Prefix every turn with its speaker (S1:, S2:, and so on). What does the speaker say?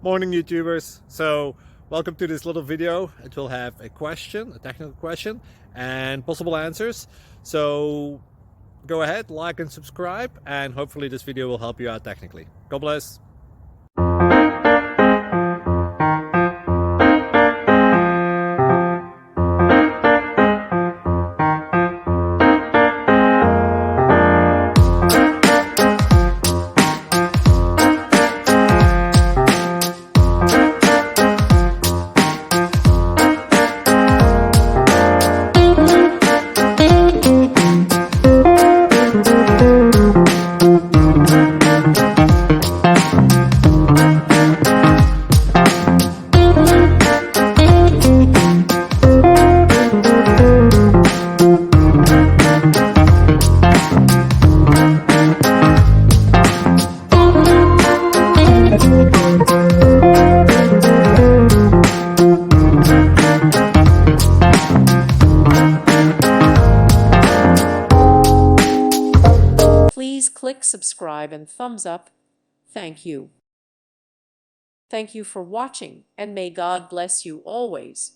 S1: Morning YouTubers. So welcome to this little video. It will have a question, a technical question, and possible answers. So go ahead, like and subscribe, and hopefully this video will help you out technically. God bless.
S2: Please click subscribe and thumbs up. Thank you. Thank you for watching, and may God bless you always.